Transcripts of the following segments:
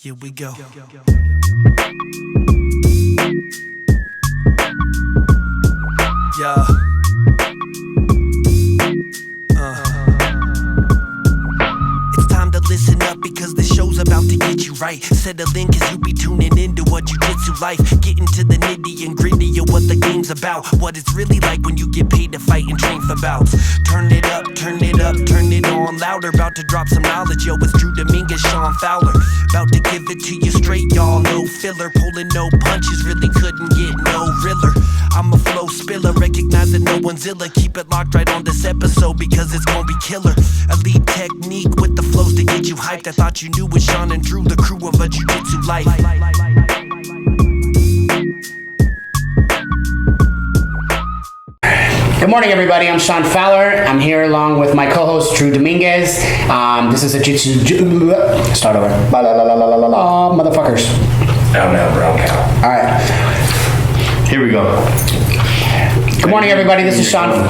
Here we go. Yeah. It's time to listen up because this show's about to get you right. Settle in cause you be tuning into a jiu-jitsu life. Getting to the nitty and gritty of what the game's about. What it's really like when you get paid to fight and train for bouts. Turn it up, turn it up, turn it on louder. About to drop some knowledge, yo, it's Dominguez, Shawn, Fowler. About to give it to you straight, y'all, no filler. Pulling no punches, really couldn't get no realer. I'm a flow spiller, recognize that no one's illa. Keep it locked right on this episode because it's gonna be killer. Elite technique with the flows to get you hyped. I thought you knew it, Shawn and Drew, the crew of a jiu-jitsu life. Good morning, everybody. I'm Shawn Fowler. I'm here along with my co-host Drew Dominguez. This is a start over. Motherfuckers. Down now, brown cow. All right. Here we go. Good morning, everybody. This is Shawn. All I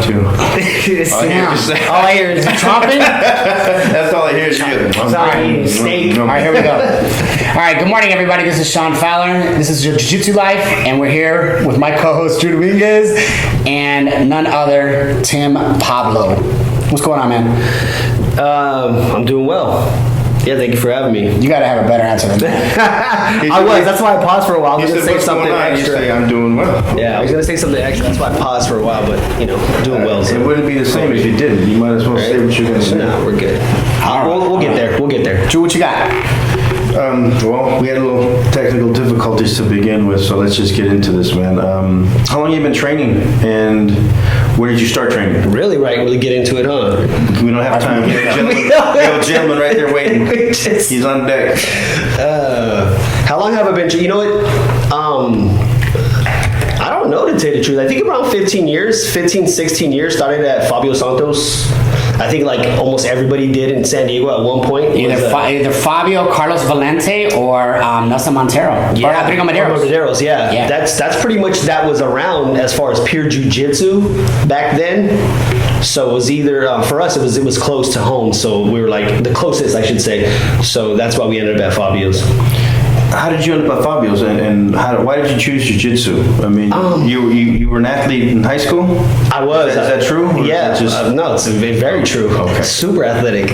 hear is chopping. That's all I hear is you. Sorry, steak. All right, here we go. All right. Good morning, everybody. This is Shawn Fowler. This is Jiu-Jitsu Life, and we're here with my co-host Drew Dominguez and none other Tim Pablo. What's going on, man? I'm doing well. Yeah, thank you for having me. You gotta have a better answer than that. I was. That's why I paused for a while. I was You gonna said, say something extra. You say, I'm doing well. Yeah, I was gonna say something extra. That's why I paused for a while. But doing well. So. It wouldn't be the same if you didn't. You might as well say what you're gonna say. No, we're good. We'll get there. We'll get there. Drew, what you got? Well, we had a little technical difficulties to begin with, so let's just get into this, man. How long have you been training, and where did you start training? Really get into it, huh? We don't have time. We have a gentleman right there waiting. He's on deck. How long have I been? You know what? I don't know, to tell you the truth. I think around 15 years, 16 years. Started at Fabio Santos. I think like almost everybody did in San Diego at one point. Either Fabio, Carlos Valente, or Nelson Montero. Yeah, or Rodrigo Medeiros. Yeah. That's pretty much that was around as far as pure jiu-jitsu back then. So it was either for us it was close to home. So we were like the closest, I should say. So that's why we ended up at Fabio's. How did you end up at Fabio's, and why did you choose jiu-jitsu? I mean, you were an athlete in high school? I was. Is that true? Yeah. No, it's very true. Okay. Super athletic.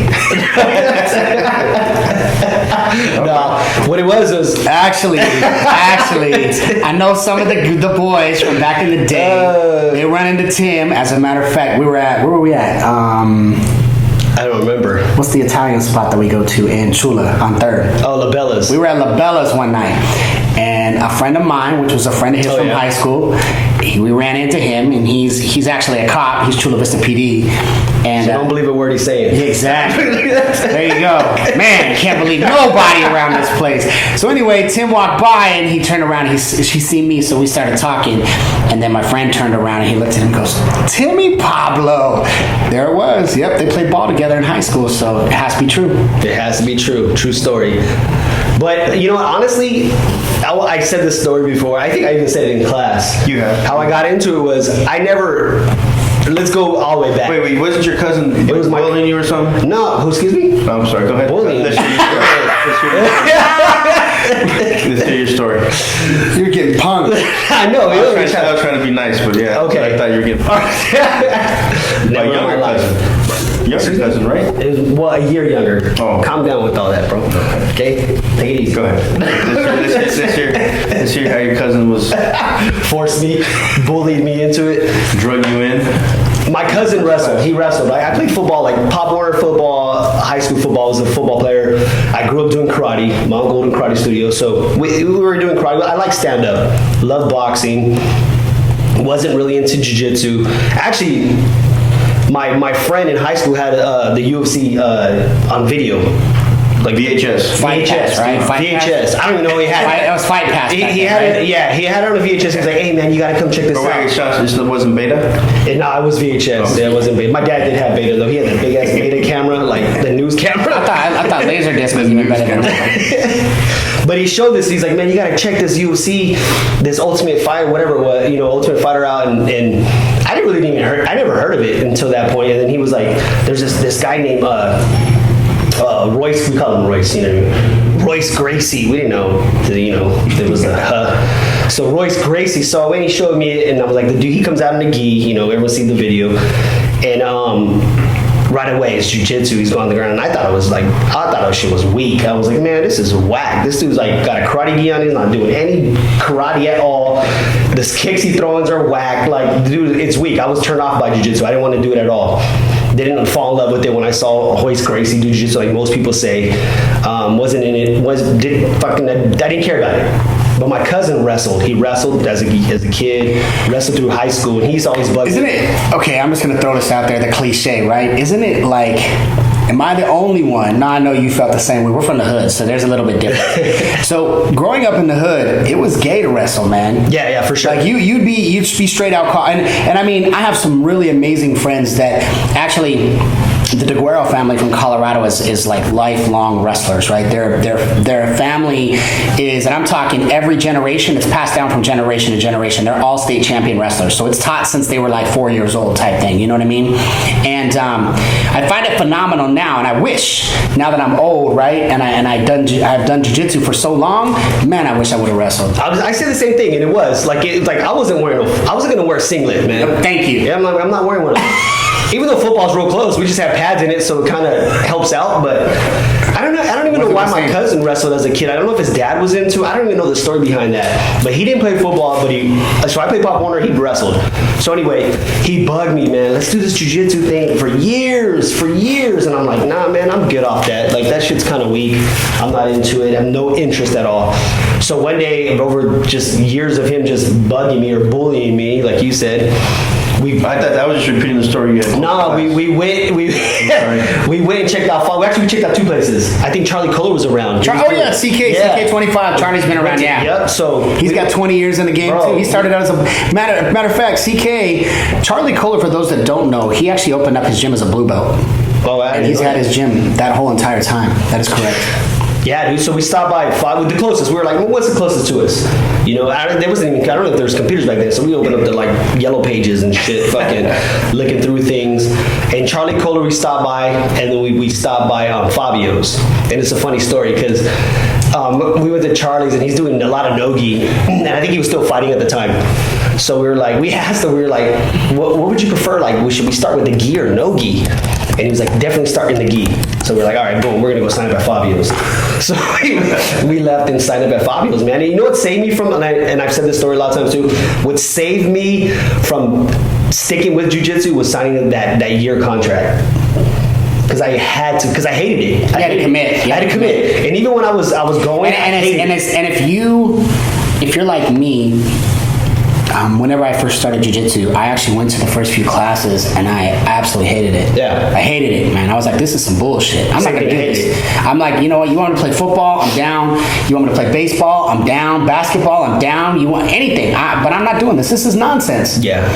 No, what it was actually, I know some of the boys from back in the day. They run into Tim. As a matter of fact, where were we at? I don't remember. What's the Italian spot that we go to in Chula on 3rd? Oh, La Bella's. We were at La Bella's one night, and a friend of mine, which was a friend of his from high school, we ran into him, and he's actually a cop. He's Chula Vista PD. And so don't believe a word he's saying. Exactly. There you go. Man, I can't believe nobody around this place. So anyway, Tim walked by, and he turned around. She seen me, so we started talking. And then my friend turned around, and he looked at him and goes, Timmy Pablo. There it was. Yep, they played ball together in high school, so it has to be true. It has to be true. True story. But, you know what, honestly, I said this story before. I think I even said it in class. You have. How I got into it was, let's go all the way back. Wait, wasn't your cousin bullying you or something? No, excuse me? Oh, I'm sorry, go ahead. Bullying. Let's hear your story. You're getting punked. I know. I was trying to be nice, but yeah. Okay. I thought you were getting punked. Never in my life. Younger cousin, right? It was, a year younger. Oh. Calm down with all that, bro. Okay? Take it easy. Go ahead. Let's hear how your cousin was... Forced me, bullied me into it. Drug you in? My cousin wrestled. He wrestled. I played football, like Pop Warner football, high school football. I was a football player. I grew up doing karate, Mount Golden Karate Studio. So we were doing karate. I like stand-up. Loved boxing. Wasn't really into jiu-jitsu. Actually... My friend in high school had the UFC on video. Like VHS. VHS, right? VHS. I don't even know what he had. It was Fight Pass. He had it. Yeah, he had it on a VHS. He was like, "Hey man, you gotta come check this out." Wait, this wasn't beta? No, it was VHS. Oh. Yeah, it wasn't beta. My dad did have beta though. He had the big ass beta camera, like the news camera. I thought Laserdisc was even better than that. But he showed this. He's like, "Man, you gotta check this UFC, this Ultimate Fighter, whatever it was, Ultimate Fighter out." And I never heard of it until that point. And then he was like, "There's this guy named." Royce, we call him Royce, Royce Gracie. We didn't know, there was a So Royce Gracie, so when he showed me it, and I was like, the dude, he comes out in the gi, everyone seen the video, and right away it's jiu-jitsu, he's going on the ground, and I thought shit was weak. I was like, man, this is whack. This dude's like got a karate gi on, he's not doing any karate at all. The kicks he throws are whack. Like, dude, it's weak. I was turned off by jiu-jitsu. I didn't want to do it at all. Didn't fall in love with it when I saw Royce Gracie do jiu-jitsu, like most people say. Wasn't in it. I didn't care about it. But my cousin wrestled. He wrestled as a kid, wrestled through high school, and he's always bugged. Isn't it? Okay, I'm just gonna throw this out there, the cliche, right? Isn't it like? Am I the only one? No, I know you felt the same way. We're from the hood, so there's a little bit different. So growing up in the hood, it was gay to wrestle, man. Yeah, for sure. Like you'd be straight out caught. And I mean, I have some really amazing friends that actually. The DeGuero family from Colorado is like lifelong wrestlers, right? Their family is, and I'm talking every generation, it's passed down from generation to generation. They're all state champion wrestlers. So it's taught since they were like 4 years old type thing, you know what I mean? And I find it phenomenal now, and I wish, now that I'm old, right? And I've done jiu-jitsu for so long, man, I wish I would have wrestled. I said the same thing, and it was like I wasn't gonna wear a singlet, man. Thank you. Yeah, I'm not wearing one. Even though football's real close, we just have pads in it, so it kind of helps out. But I don't even know why my cousin wrestled as a kid. I don't know if his dad was into it. I don't even know the story behind that. But he didn't play football, so I played Pop Warner, he wrestled. So anyway, he bugged me, man. Let's do this jiu-jitsu thing for years. And I'm like, nah, man, I'm good off that. Like, that shit's kind of weak. I'm not into it. I have no interest at all. So one day, over just years of him just bugging me or bullying me, like you said, I thought that was just repeating the story you had. No, we went and checked out. We checked out two places. I think Charlie Kohler was around. CK 25. Charlie's been around. Yeah. Yep. So he's got 20 years in the game too. He started out as a matter of fact. Charlie Kohler, for those that don't know, he actually opened up his gym as a blue belt. Oh, and he's had his gym that whole entire time. That is correct. Yeah, dude. So we stopped by FIVE with the closest. We were like, well, what's the closest to us? I don't know if there was computers back then. So we opened up the like yellow pages and shit, fucking looking through things. And Charlie Kohler, we stopped by, and then we stopped by Fabio's. And it's a funny story because we went to Charlie's, and he's doing a lot of no-gi, and I think he was still fighting at the time. So we asked him, what would you prefer? Like, should we start with the gi or no gi? And he was like, definitely start in the gi. So we're like, all right, boom, we're gonna go sign up at Fabio's. So we left and signed up at Fabio's, man. And you know what saved me from, and I've said this story a lot of times too, what saved me from sticking with jiu-jitsu was signing that year contract. Because I hated it. I had to commit. And even when I was going, if you're like me, whenever I first started jiu-jitsu, I actually went to the first few classes, and I absolutely hated it. Yeah. I hated it, man. I was like, this is some bullshit. I'm not going to do this. I'm like, you know what? You want me to play football? I'm down. You want me to play baseball? I'm down. Basketball? I'm down. You want anything? But I'm not doing this. This is nonsense. Yeah.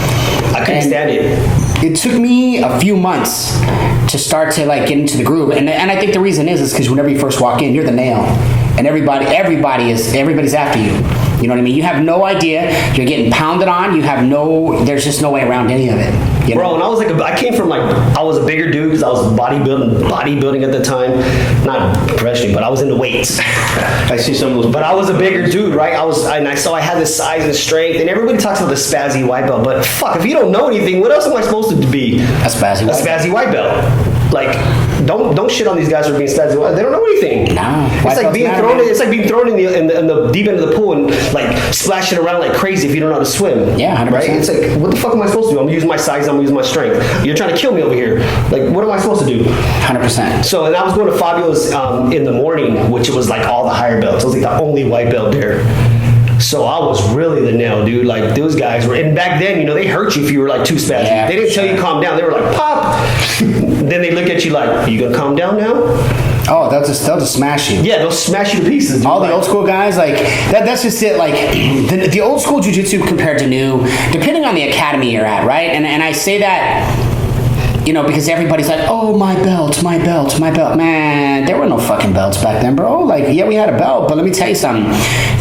I couldn't stand it. It took me a few months to start to like get into the groove, and I think the reason is because whenever you first walk in, you're the nail, and everybody's after you. You know what I mean? You have no idea. You're getting pounded on. There's just no way around any of it. You know? Bro, and I came from I was a bigger dude because I was bodybuilding at the time. Not professionally, but I was into weights. I see some of those. But I was a bigger dude, right? I had this size and strength, and everybody talks about the spazzy white belt, but fuck, if you don't know anything, what else am I supposed to be? A spazzy white belt. Like, don't shit on these guys for being spazzy. They don't know anything. No. It's like being thrown in the deep end of the pool and like splashing around like crazy if you don't know how to swim. Yeah, 100%. Right? It's like, what the fuck am I supposed to do? I'm using my size, I'm using my strength. You're trying to kill me over here. Like, what am I supposed to do? 100%. So, and I was going to Fabio's in the morning, which was like all the higher belts. I was like the only white belt there. So I was really the nail, dude. Like, those guys were, and back then, they hurt you if you were like too spazzy. Yeah, they didn't tell you calm down. They were like, pop. Then they look at you like, are you gonna calm down now? Oh, they'll just smash you. Yeah, they'll smash you to pieces. Dude. All the old school guys, like that's just it. Like the old school jiu-jitsu compared to new, depending on the academy you're at, right? And I say that, because everybody's like, oh, my belt. Man, there were no fucking belts back then, bro. Like, yeah, we had a belt, but let me tell you something.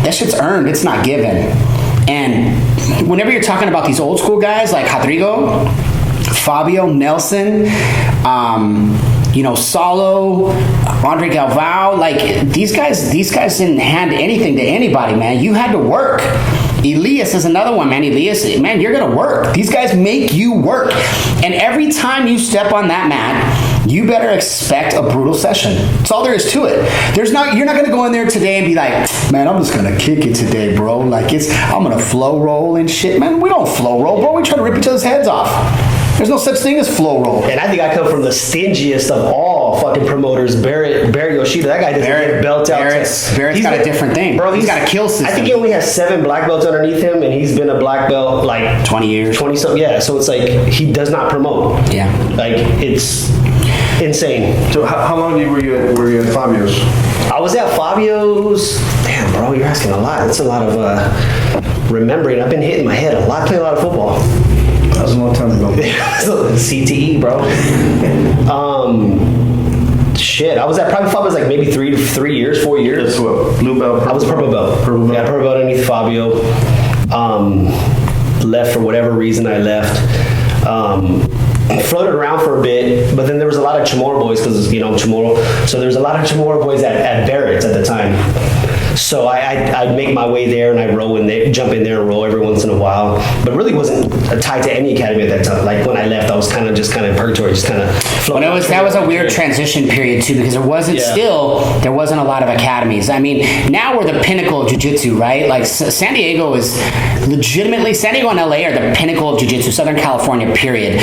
That shit's earned. It's not given. And whenever you're talking about these old school guys like Rodrigo, Fabio, Nelson, Salo, Andre Galvao, like these guys didn't hand anything to anybody, man. You had to work. Elias is another one, man. Elias, man, you're gonna work. These guys make you work. And every time you step on that mat, you better expect a brutal session. That's all there is to it. You're not gonna go in there today and be like, man, I'm just gonna kick it today, bro. Like I'm gonna flow roll and shit. Man, we don't flow roll, bro. We try to rip each other's heads off. There's no such thing as flow roll. And I think I come from the stingiest of all fucking promoters, Baret Yoshida. That guy doesn't get belt out. Barrett's got a different thing. Bro, he's got a kill system. I think he only has 7 black belts underneath him, and he's been a black belt like 20 years. 20 something. Yeah, so it's like he does not promote. Yeah. Like it's insane. So how long were you at Fabio's? I was at Fabio's. Damn, bro, you're asking a lot. That's a lot of remembering. I've been hitting my head a lot, playing a lot of football. That was a long time ago. CTE, bro. Shit, I was at probably Fabio's like maybe 3 years, 4 years. That's what, blue belt? I was purple belt. Purple belt. Yeah, purple belt underneath Fabio. Left for whatever reason I left. Floated around for a bit, but then there was a lot of Chamorro boys because, you know, Chamorro. So there was a lot of Chamorro boys at Baret's at the time. So I'd make my way there and I'd roll in there, jump in there and roll every once in a while. But really wasn't tied to any academy at that time. Like when I left, I was kind of purgatory, just kind of floating. That was a weird transition period too, because there wasn't a lot of academies. I mean, now we're the pinnacle of jiu-jitsu, right? Like San Diego is legitimately, San Diego and LA are the pinnacle of jiu-jitsu, Southern California, period.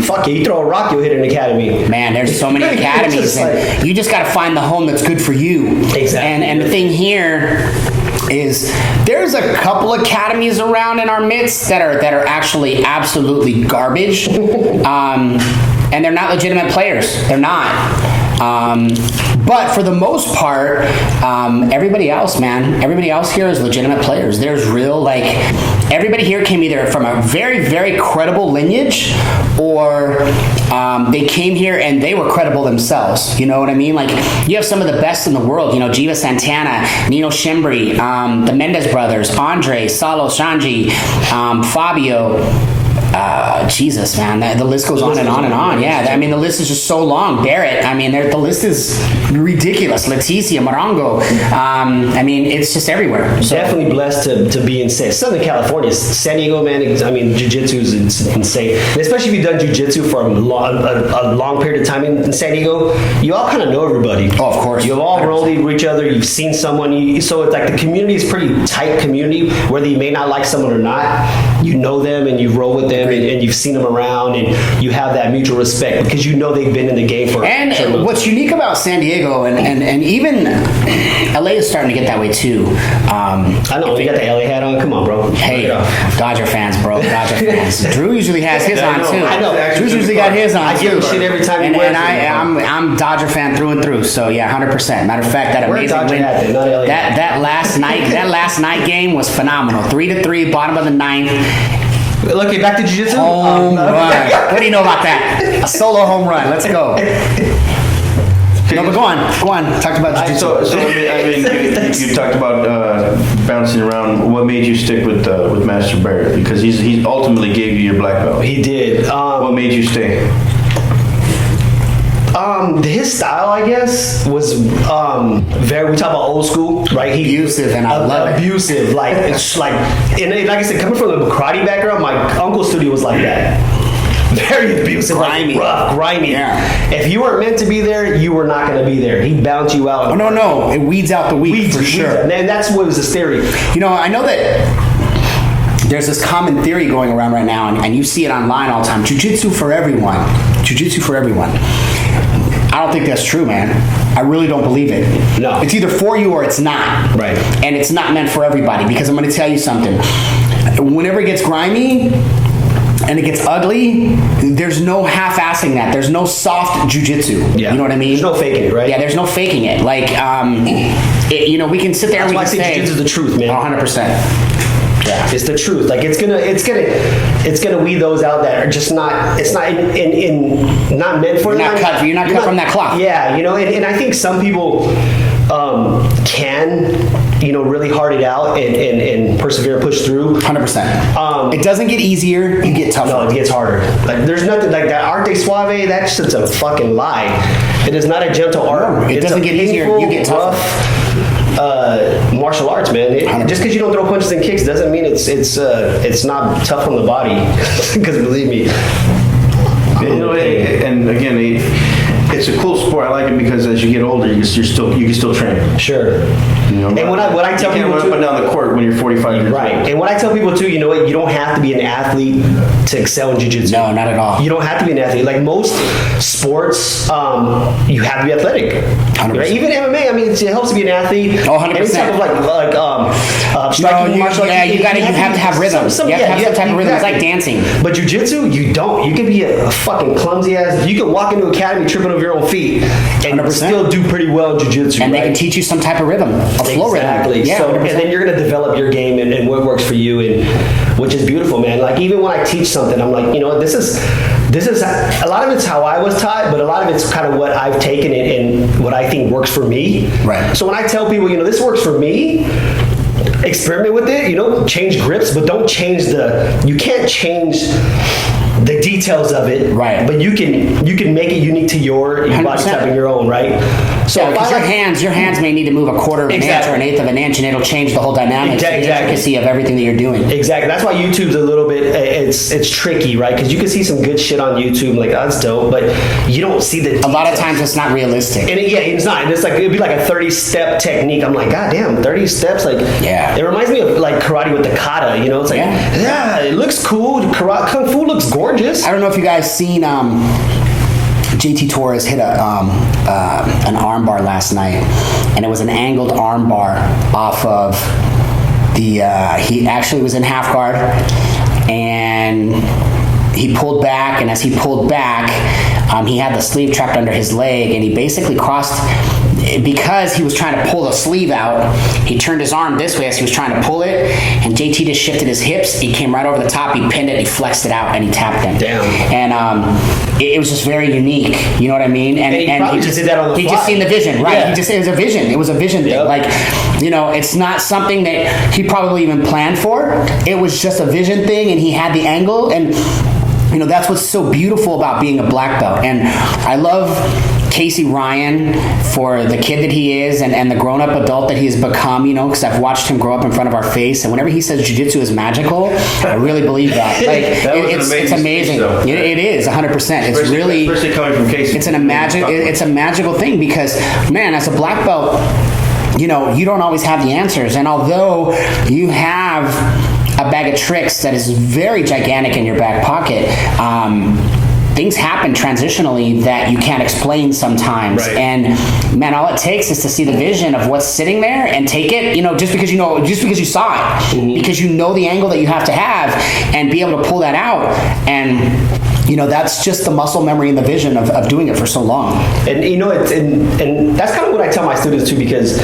Fuck yeah, you throw a rock, you'll hit an academy. Man, there's so many academies. And you just got to find the home that's good for you. Exactly. And the thing here is there's a couple academies around in our midst that are actually absolutely garbage, and they're not legitimate players. They're not. But for the most part, everybody else here is legitimate players. There's real, like, everybody here came either from a very, very credible lineage, or they came here and they were credible themselves. You know what I mean? Like, you have some of the best in the world. You know, Jiva Santana, Nino Shimbri, the Mendez brothers, Andre, Salo, Shanji, Fabio. Jesus, man, the list goes on and on and on. Yeah, I mean, the list is just so long. Baret, I mean, the list is ridiculous. Leticia, Morongo. I mean, it's just everywhere. So. Definitely blessed to be in Southern California. San Diego, man, I mean, jiu-jitsu is insane. And especially if you've done jiu-jitsu for a long period of time in San Diego, you all kind of know everybody. Oh, of course. You've all rolled with each other. You've seen someone. So it's like the community is pretty tight community. Whether you may not like someone or not, you know them and you roll with them and you've seen them around and you have that mutual respect because you know they've been in the game for. And what's unique about San Diego and even LA is starting to get that way too. I know you got the LA hat on. Come on, bro. Hey, Dodger fans, bro. Dodger fans. Drew usually has his on too. I know. Drew's usually got his on. I give him shit every time he wears it. I'm Dodger fan through and through. So yeah, 100%. Matter of fact, that amazing win. That last night game was phenomenal. 3-3, bottom of the 9th. Okay, back to jiu-jitsu. Home run. What do you know about that? A solo home run. Let's go. No, but go on. Talk about jiu-jitsu. So I mean, you talked about bouncing around. What made you stick with Master Baret? Because he ultimately gave you your black belt. He did. What made you stay? His style, I guess, was very. We talk about old school, right? Abusive, and I love it. Abusive, like it's like, and like I said, coming from the karate background, my uncle's studio was like that. Very abusive, grimy, like rough, grimy. Yeah. If you weren't meant to be there, you were not going to be there. He'd bounce you out. Oh no! It weeds out the weed for sure. And that's what was his theory. You know, I know that there's this common theory going around right now, and you see it online all the time. Jiu-jitsu for everyone. Jiu-jitsu for everyone. I don't think that's true, man. I really don't believe it. No. It's either for you or it's not. Right. And it's not meant for everybody, because I'm going to tell you something. Whenever it gets grimy and it gets ugly, there's no half-assing that. There's no soft jiu-jitsu. Yeah. You know what I mean? There's no faking it, right? Yeah, there's no faking it. Like, you know, we can sit there and we can say... That's why I say jiu-jitsu is the truth, man. 100%. Yeah. It's the truth. Like it's gonna weed those out that are just not. It's not not meant for. You're not cut from that cloth. Yeah, you know, and I think some people can, really hard it out and persevere and push through. 100%. It doesn't get easier, you get tougher. No, it gets harder. Like there's nothing like that arte suave. That's just a fucking lie. It is not a gentle art. It doesn't get easier, you get tougher. Martial arts, man. Just because you don't throw punches and kicks doesn't mean it's not tough on the body. Because believe me. And again, it's a cool sport. I like it because as you get older, you can still train. Sure. And when I tell people run up and down the court when you're 45 years old. Right. And when I tell people too, you know what? You don't have to be an athlete to excel in jiu-jitsu. No, not at all. You don't have to be an athlete. Like most sports, you have to be athletic. 100%. Right? Even MMA, I mean, it helps to be an athlete. Oh, 100%. Any type of striking martial art. You have to have rhythm. You have to have some type of rhythm. It's like dancing. But jiu-jitsu, you don't. You can be a fucking clumsy ass. You can walk into academy tripping over your own feet and 100%. Still do pretty well in jiu-jitsu. And they can teach you some type of rhythm, a flow rhythm. Exactly. Yeah, so, and then you're going to develop your game and what works for you, and which is beautiful, man. Like even when I teach something, I'm like, this is a lot of it's how I was taught, but a lot of it's kind of what I've taken and what I think works for me. Right. So when I tell people, this works for me, experiment with it. Change grips, but don't change you can't change the details of it, right? But you can make it unique to your body type and your own, right? So because your hands may need to move a quarter of an inch or an eighth of an inch, and it'll change the whole dynamics, the intricacy of everything that you're doing. Exactly. That's why YouTube's a little bit it's tricky, right? Because you can see some good shit on YouTube, like that's dope, but you don't see the details. A lot of times it's not realistic. And it's not. And it's like it'd be like a 30-step technique. I'm like, God damn, 30 steps. Like, yeah. It reminds me of like karate with the kata. It's like, yeah, it looks cool. Kung fu looks gorgeous. I don't know if you guys seen JT Torres hit an arm bar last night, and it was an angled arm bar off of the he actually was in half guard, and he pulled back, and as he pulled back, he had the sleeve trapped under his leg, and he basically crossed. Because he was trying to pull the sleeve out, he turned his arm this way as he was trying to pull it, and JT just shifted his hips. He came right over the top, he pinned it, he flexed it out, and he tapped him. Damn. And it was just very unique. You know what I mean? And he just did that on the fly. He just seen the vision, right? Yeah. It was a vision. It was a vision thing. Like, it's not something that he probably even planned for. It was just a vision thing, and he had the angle, and that's what's so beautiful about being a black belt. And I love Casey Ryan for the kid that he is and the grown-up adult that he's become, because I've watched him grow up in front of our face, and whenever he says jiu-jitsu is magical, I really believe that. Like, it's amazing. It is 100%. It's really, especially coming from Casey. It's a magical thing because, man, as a black belt, you don't always have the answers, and although you have a bag of tricks that is very gigantic in your back pocket, things happen transitionally that you can't explain sometimes. Right. And man, all it takes is to see the vision of what's sitting there and take it, just because you saw it, mm-hmm. because you know the angle that you have to have and be able to pull that out. And that's just the muscle memory and the vision of doing it for so long. And and that's kind of what I tell my students too, because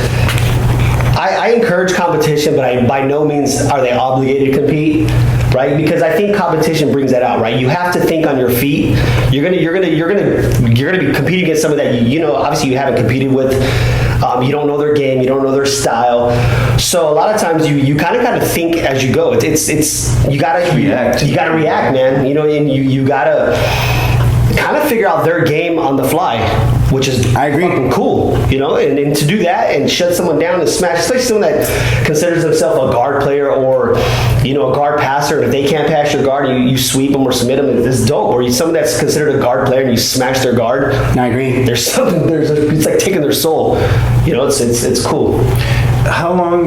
I encourage competition, but by no means are they obligated to compete, right? Because I think competition brings that out, right? You have to think on your feet. You're gonna be competing against somebody that obviously you haven't competed with. You don't know their game. You don't know their style. So a lot of times you kind of got to think as you go. It's you gotta react. You gotta react, man. And you gotta kind of figure out their game on the fly, which is I agree. Fucking cool, and to do that and shut someone down and smash, especially someone that considers themselves a guard player or a guard passer, and if they can't pass your guard, you sweep them or submit them. It's dope. Or someone that's considered a guard player and you smash their guard. I agree. It's like taking their soul. It's cool. How long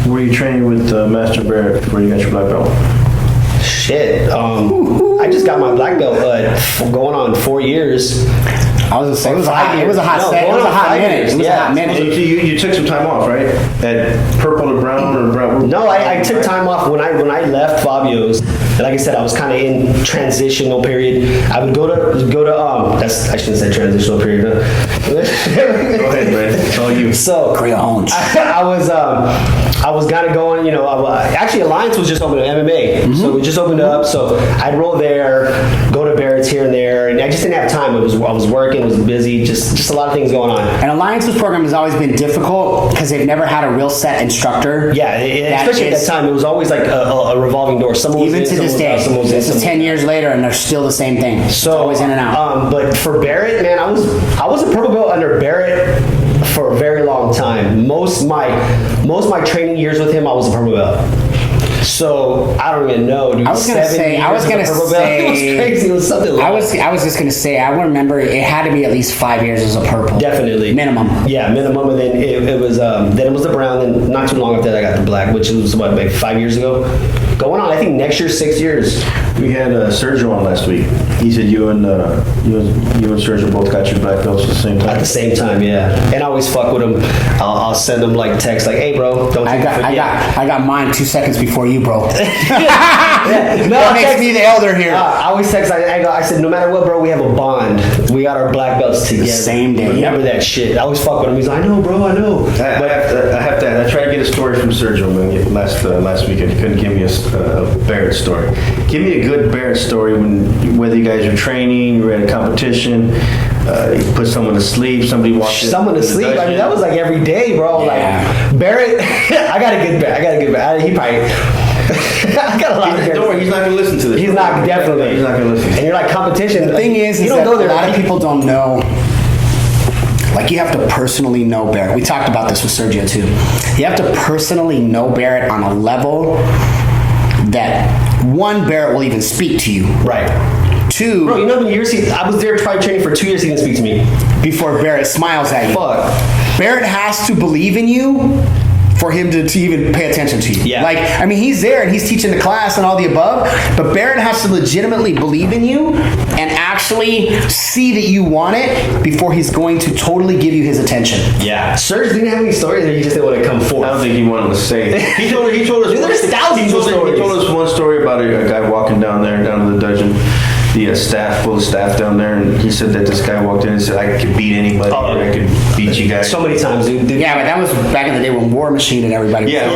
were you training with Master Baret before you got your black belt? Shit. I just got my black belt going on 4 years. I was gonna say it was a hot minute. It was a hot minute. You took some time off, right? At purple to brown or brown? No, I took time off when I left Fabio's. And like I said, I was kind of in transitional period. I would go to I shouldn't say transitional period. Huh? Go ahead, man. It's all you. So I was kind of going. Actually Alliance was just opening MMA, mm-hmm. So we just opened up. So I'd roll there, go to Baret. Barrett's here and there, and I just didn't have time. I was working, I was busy, just a lot of things going on. An alliances program has always been difficult because they've never had a real set instructor. Yeah, especially at that time, it was always like a revolving door. Someone was even in, to this day. This is 10 years later, and they're still the same thing. So it's always in and out. But for Baret, man, I was a purple belt under Baret for a very long time. Most of my training years with him, I was a purple belt. So I don't even know, dude. I was gonna say. It was crazy. It was something like I was just gonna say. I remember it had to be at least 5 years as a purple. Definitely minimum. Yeah, minimum, and then it was the brown. Then not too long after that, I got the black, which was what, like 5 years ago. Going on, I think next year 6 years. We had Sergio on last week. He said you and Sergio both got your black belts at the same time. At the same time, yeah. And I always fuck with him. I'll send him like text, like, "Hey, bro, don't you forget." I got mine 2 seconds before you, bro. Yeah. No, that makes me the elder here. I always text. I said, no matter what, bro, we have a bond. We got our black belts together. Same day. Remember that shit. I always fuck with him. He's like, I know, bro, I know. I tried to get a story from Sergio, man, last weekend. He couldn't give me a Baret story. Give me a good Baret story whether you guys are training, you were at a competition, you put someone to sleep, somebody walked in. Someone to sleep? I mean, that was like every day, bro. Yeah. Like, Baret, I got a good Baret. He probably... I got a lot of Don't worry, he's not going to listen to this. He's not, definitely. He's not going to listen. And you're like, competition. The thing is you don't that go there. a lot of people don't know. Like, you have to personally know Baret. We talked about this with Sergio too. You have to personally know Baret on a level that one, Baret will even speak to you. Right. 2, bro, you know how many years I was there trying training for 2 years, he didn't speak to me. Before Baret smiles at you. Fuck. Baret has to believe in you for him to even pay attention to you. Yeah. Like, I mean, he's there and he's teaching the class and all the above, but Baret has to legitimately believe in you and actually see that you want it before he's going to totally give you his attention. Yeah. Serge didn't have any stories, or he just didn't want to come forth. I don't think he wanted to say. He told us. Dude, there's thousands of stories. He told us one story about a guy walking down to the dungeon. The full staff down there, and he said that this guy walked in and said, "I could beat anybody. I could beat you guys." So many times, dude. Yeah, but that was back in the day when War Machine and everybody. Yeah.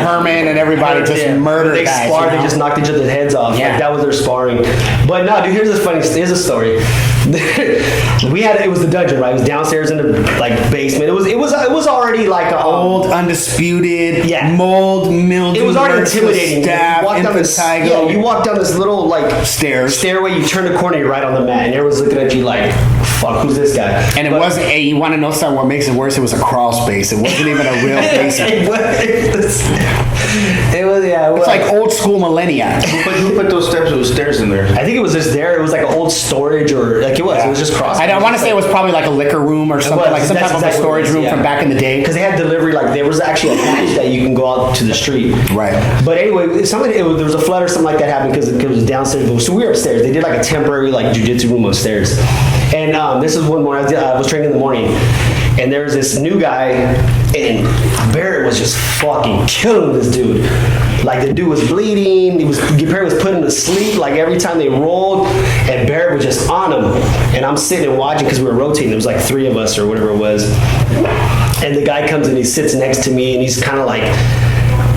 Herman and everybody just murdered they guys. sparred, they just knocked each other's heads off. Yeah. Like, that was their sparring. But no, dude, here's a story. It was the dungeon, right? It was downstairs in the basement. It was already like a old undisputed, mold, mildew. It was already intimidating. Staff, you walk down this little stairway. You turn the corner, you're right on the mat, and everyone's looking at you like, "Fuck, who's this guy?" And it wasn't. Hey, you want to know something? What makes it worse? It was a crawl space. It wasn't even a real basement. It was. It's like old school millennia. Who put those stairs in there? I think it was just there. It was like an old storage, or like it was. Yeah. It was just cross. I want to say it was probably like a liquor room or something, like some type of a storage room from back in the day. Because they had delivery. Like there was actually a hatch that you can go out to the street. Right. But anyway, there was a flood or something like that happened because it was downstairs. So we were upstairs. They did like a temporary jiu-jitsu room upstairs. And this is one morning I was training in the morning, and there was this new guy, and Baret was just fucking killing this dude. Like the dude was bleeding. Baret was putting him to sleep. Like every time they rolled, and Baret was just on him. And I'm sitting and watching because we were rotating. There was like 3 of us or whatever it was. And the guy comes and he sits next to me, and he's kind of like.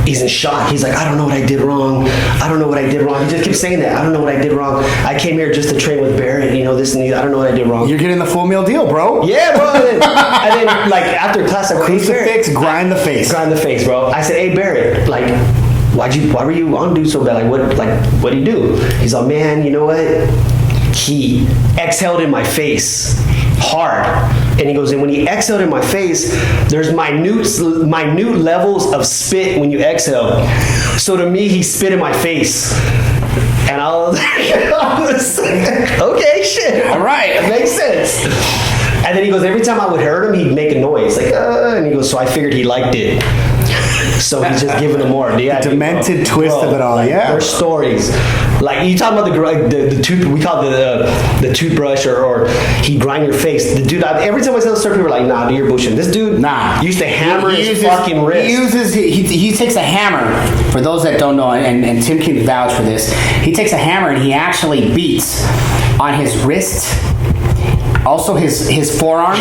He's in shock. He's like, "I don't know what I did wrong. I don't know what I did wrong." He just keeps saying that. "I don't know what I did wrong. I came here just to train with Baret, this and I don't know what I did wrong." You're getting the full meal deal, bro. Yeah, bro. And then after class, I go, "Crucifix, grind the face." Grind the face, bro. I said, "Hey, Baret, why were you on dude so bad? What do you do?" He's like, "Man, you know what?" He exhaled in my face hard. And he goes, and when he exhaled in my face, there's minute levels of spit when you exhale. So to me, he spit in my face. And I was like, okay, shit. All right. It makes sense. And then he goes, every time I would hurt him, he'd make a noise. And he goes, so I figured he liked it. So he's just giving them more. Yeah, the demented twist of it all, yeah. There's stories. Like, you talking about the tooth, we call it the toothbrush, or he grind your face. The dude, every time I tell the story, people are like, "Nah, dude, you're bullshitting." This dude used to hammer his fucking wrist. He takes a hammer, for those that don't know, and Tim can vouch for this, he takes a hammer and he actually beats on his wrist, also his forearms,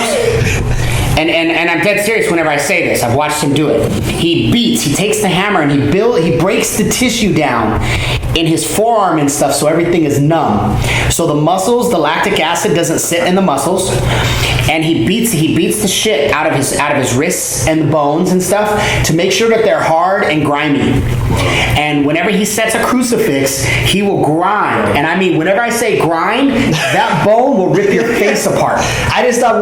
and I'm dead serious whenever I say this. I've watched him do it. He takes the hammer and he breaks the tissue down in his forearm and stuff, so everything is numb. So the muscles, the lactic acid doesn't sit in the muscles, and he beats the shit out of his wrists and the bones and stuff to make sure that they're hard and grimy. And whenever he sets a crucifix, he will grind. And I mean, whenever I say grind, that bone will rip your face apart. I didn't start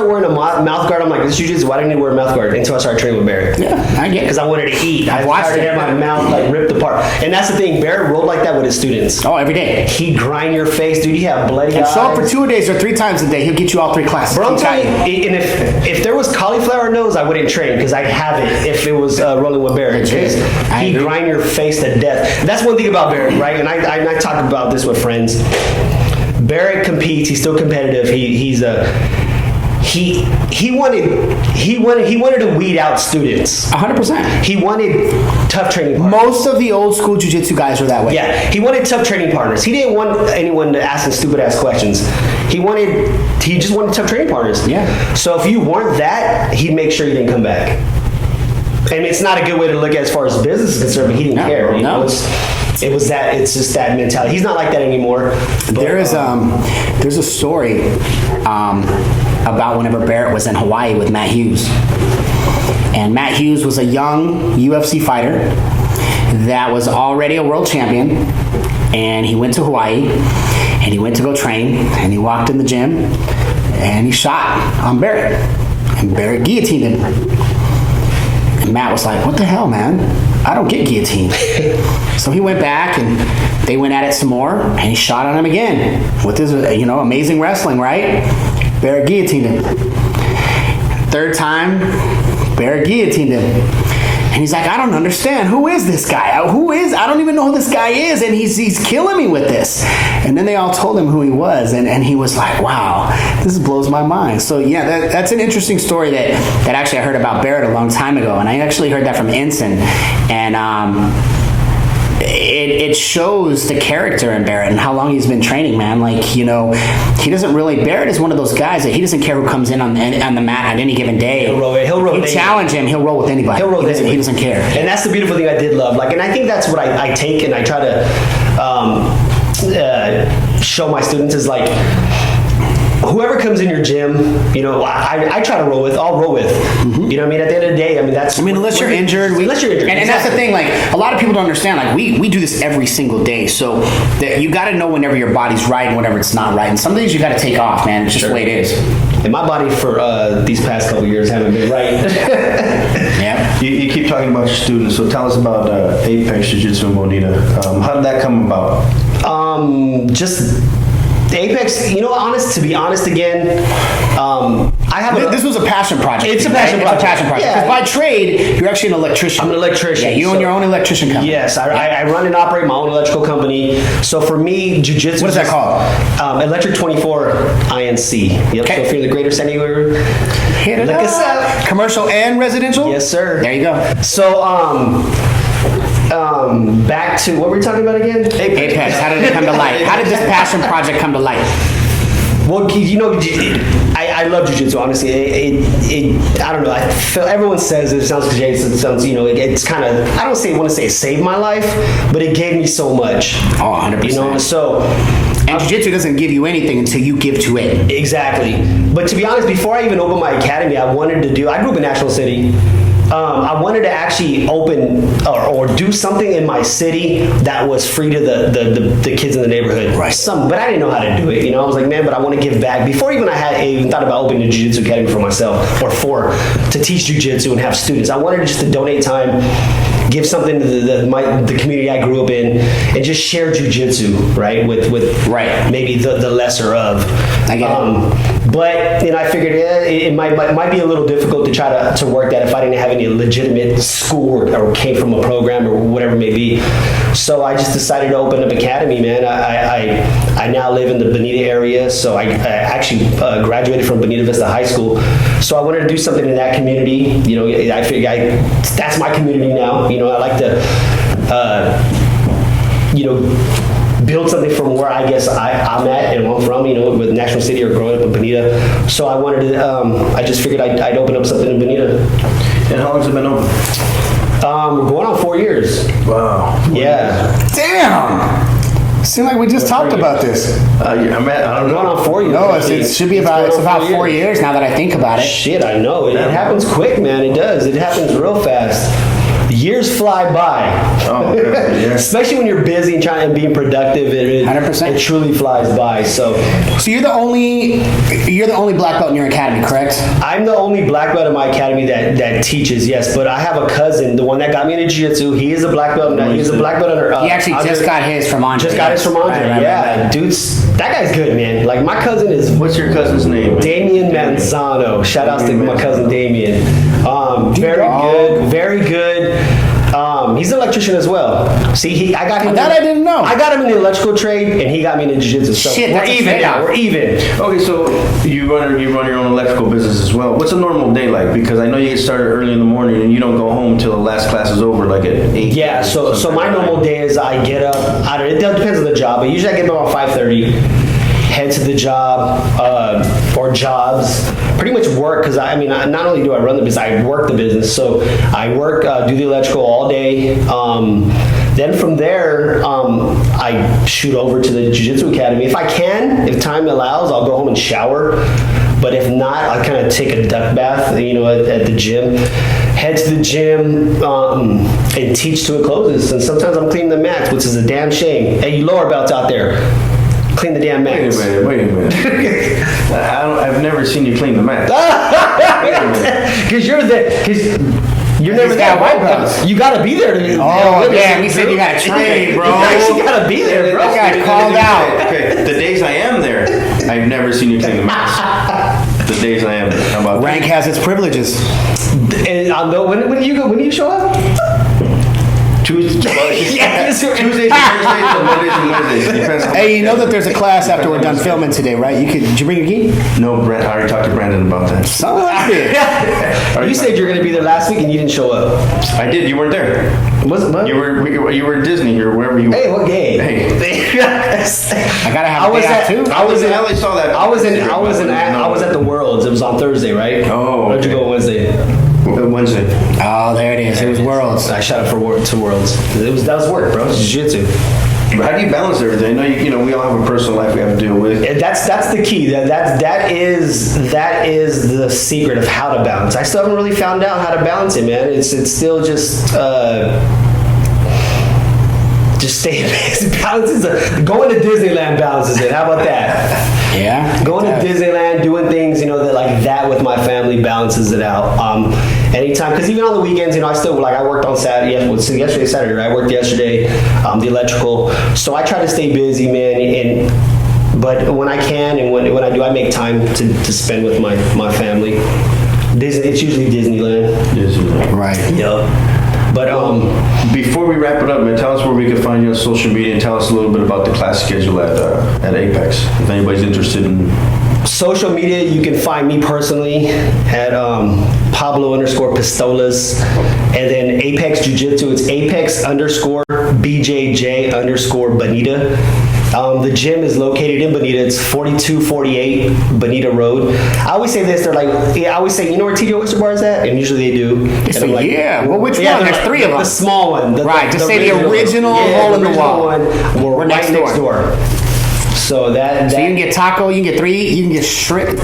wearing a mouth guard. I'm like, this jiu-jitsu, why didn't I wear a mouth guard until I started training with Baret? Yeah, I get it. Because I wanted to eat. I've watched started it. to have my mouth like ripped apart. And that's the thing, Baret rolled like that with his students. Oh, every day. He'd grind your face, dude. You have bloody eyes. Show up for 2 days or 3 times a day. He'll get you all 3 classes. Bro, I'm telling you, and if there was cauliflower nose, I wouldn't train because I'd have it if it was rolling with Baret. He'd grind your face to death. That's one thing about Baret, right? And I talk about this with friends. Baret competes. He's still competitive. He wanted to weed out students. 100%. He wanted tough training partners. Most of the old school jiu-jitsu guys are that way. Yeah, he wanted tough training partners. He didn't want anyone to ask him stupid ass questions. He just wanted tough training partners. Yeah. So if you weren't that, he'd make sure you didn't come back. And it's not a good way to look at it as far as business is concerned, but he didn't care. You know, it's just that mentality. He's not like that anymore. But, There's a story about whenever Baret was in Hawaii with Matt Hughes. And Matt Hughes was a young UFC fighter that was already a world champion. And he went to Hawaii and he went to go train and he walked in the gym and he shot on Baret. And Baret guillotined him. And Matt was like, what the hell, man? I don't get guillotined. So he went back and they went at it some more and he shot on him again with his, amazing wrestling, right? Baret guillotined him. 3rd time, Baret guillotined him. And he's like, I don't understand. Who is this guy? I don't even know who this guy is. And he's killing me with this. And then they all told him who he was. And he was like, wow, this blows my mind. So yeah, that's an interesting story that actually I heard about Baret a long time ago. And I actually heard that from Ensign. And it shows the character in Baret and how long he's been training, man. Like, he doesn't really, Baret is one of those guys that he doesn't care who comes in on the mat at any given day. He'll roll. You challenge him, he'll roll with anybody. He doesn't care. And that's the beautiful thing I did love. Like, and I think that's what I take and I try to show my students is like, whoever comes in your gym, I try to roll with. I'll roll with. Mm-hmm. You know what I mean? At the end of the day, unless you're injured. Unless you're injured. And that's the thing. Like, a lot of people don't understand. Like, we do this every single day. So that you got to know whenever your body's right and whenever it's not right. And some days you got to take off, man. It's just the way it is. And my body for these past couple years haven't been right. Yeah. You keep talking about your students. So tell us about Apex Jiu Jitsu and Bonita. How did that come about? Just Apex, to be honest again, I have This was a passion project. It's a passion project. It's a passion project. Yeah. Because by trade, you're actually an electrician. I'm an electrician. Yeah, you own your own electrician company. Yes, I run and operate my own electrical company. So for me, jiu-jitsu... What is that called? Electric 24 INC. Yep, Okay. So if you're in the greater San Diego area, Hit it look up. us up. Commercial and residential? Yes, sir. There you go. So, back to what were we talking about again? Apex. How did it come to light? How did this passion project come to light? Well, I love jiu-jitsu, honestly. I don't know. I feel everyone says it sounds cliche. It sounds, it's kind of, I don't want to say it saved my life, but it gave me so much. Oh, 100%. So. And jiu-jitsu doesn't give you anything until you give to it. Exactly. But to be honest, before I even opened my academy, I grew up in National City. I wanted to actually open or do something in my city that was free to the kids in the neighborhood. Right. But I didn't know how to do it. I was like, man, but I want to give back. Before even I even thought about opening a jiu-jitsu academy for myself to teach jiu-jitsu and have students. I wanted just to donate time, give something to the community I grew up in, and just share jiu-jitsu, right, with maybe the lesser of. I get it. But I figured it might be a little difficult to try to work that if I didn't have any legitimate school or came from a program or whatever it may be. So I just decided to open up academy, man. I now live in the Bonita area, so I actually graduated from Bonita Vista High School. So I wanted to do something in that community. I figured that's my community now. I like to, build something from where I guess I'm at and where I'm from, you know, with National City or growing up in Bonita. So I wanted to, I just figured I'd open up something in Bonita. And how long has it been open? We're going on 4 years. Wow. Yeah. Damn! Seemed like we just talked about this. I don't Going know. on 4 years. No, it should be about, it's going on about 4 years now that I think about it. Shit, I know. It happens quick, man. It does. It happens real fast. Years fly by. Oh, okay. Yeah. Especially when you're busy and trying and being productive. 100%. It truly flies by. So you're the only black belt in your academy, correct? I'm the only black belt in my academy that teaches, yes. But I have a cousin, the one that got me into jiu-jitsu. He is a black belt. He's a black belt under. He actually just got his from Andre. Just got his from Andre. Right. Dude's that guy's good, man. Like my cousin is. What's your cousin's name? Damien Manzano. Shout outs to my cousin Damien. Very good. He's an electrician as well. See, I got him. That I didn't know. I got him in the electrical trade, and he got me into jiu-jitsu. So Shit, we're that's a even fair. now. We're even. Okay, so you run your own electrical business as well. What's a normal day like? Because I know you get started early in the morning and you don't go home until the last class is over, like at 8. Yeah. So my normal day is I get up. It depends on the job, but usually I get up around 5:30. Head to the job or jobs. Pretty much work because I mean, not only do I run the business, I work the business. So I work, do the electrical all day. Then from there, I shoot over to the Jiu-Jitsu Academy. If I can, if time allows, I'll go home and shower. But if not, I kind of take a duck bath, you know, at the gym. Head to the gym and teach till it closes. And sometimes I'm cleaning the mats, which is a damn shame. Hey, you lower belts out there. Clean the damn mats. Wait a minute. I've never seen you clean the mat. Because you're never got that white belts. You gotta be there. Oh, damn, he said you gotta train, bro. You actually gotta be there, bro. I got called out. Okay, the days I am there, I've never seen you clean the mats. The days I am there. How about Rank has its privileges. And I'll know when do you show up? Tuesdays, Thursdays, Mondays, and Wednesdays. Depends on Hey, you know that there's a class after we're done filming today, right? Did you bring your gi? No, Brent. I already talked to Brandon about that. Son of a bitch. You said you were gonna be there last week and you didn't show up. I did. You weren't there. Was it? What? You were at Disney or wherever you were. Hey, what game? Hey. I gotta have a day out too. I only saw that. I was at the Worlds. It was on Thursday, right? Oh, Where'd you okay. go on Wednesday? Wednesday. Oh, there it is. It was Worlds. I shot up to Worlds. That was work, bro. It's jiu-jitsu. But how do you balance everything? I know you know we all have a personal life we have to deal with. And that's the key. That is the secret of how to balance. I still haven't really found out how to balance it, man. It's still just staying balances. Going to Disneyland balances it. How about that? Yeah. Going to Disneyland, doing things, you know, that like that with my family balances it out. Anytime, because even on the weekends, you know, I still I worked on Saturday. Yesterday, Saturday, right? I worked yesterday, the electrical. So I try to stay busy, man. But when I can and when I do, I make time to spend with my family. Disney, it's usually Disneyland. Disneyland. Right. Yeah. But before we wrap it up, man, tell us where we can find you on social media and tell us a little bit about the class schedule at Apex. If anybody's interested in social media, you can find me personally at Pablo_Pistolas, and then Apex Jiu Jitsu. It's Apex_BJJ_Bonita. The gym is located in Bonita. It's 4248 Bonita Road. I always say this. They're like, I always say, you know where TJ Oyster Bar is at? And usually they do. It's And I'm like, yeah. Well, which yeah, one? There's like, three of them. The small one. Right, just say the original hole in the wall. We're right next next door. So that So you can get taco, you can get three shrimp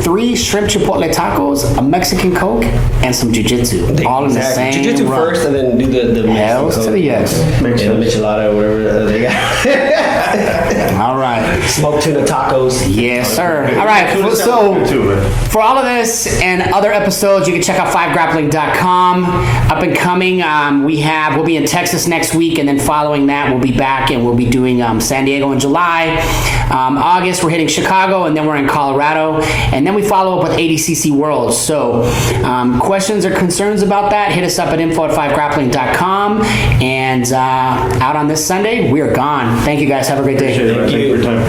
chipotle tacos, a Mexican Coke, and some jiu-jitsu. All in the same Jiu-jitsu run. first, and then do the Hells to the yes. michelada or whatever they got. All right. Smoked tuna tacos. Yes, sir. All right. So for all of this and other episodes, you can check out FIVE365.com. Up and coming, we'll be in Texas next week, and then following that, we'll be back and we'll be doing San Diego in July. August, we're hitting Chicago, and then we're in Colorado, and then we follow up with ADCC Worlds. So questions or concerns about that, hit us up at info@fivegrappling.com. And out on this Sunday, we are gone. Thank you guys. Have a great day. Thank you for your time.